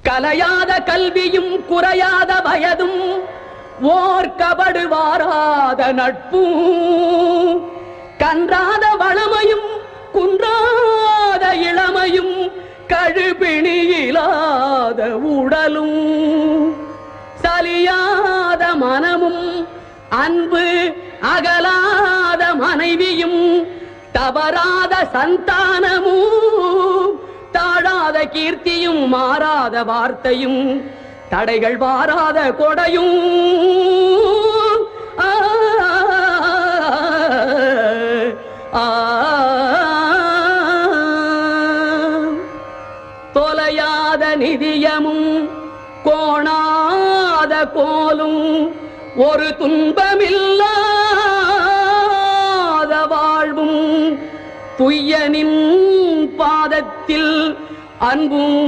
கலையாத கல்வியும் குறையாத வயதும் ஓர் கபடு வாராத நட்பும் கன்றாத வளமையும் குன்றாத இளமையும் கழுபிணியிலாத உடலும் சலியாத மனமும் அன்பு அகலாத மனைவியும் தவறாத சந்தானமும் தாழாத கீர்த்தியும் மாறாத வார்த்தையும் தடைகள் வாராத கொடையும் தொலையாத நிதியமும் கோணாத கோலும் ஒரு துன்பமில்லாத வாழ்வும் துய்யனின் பாதத்தில் அன்பும்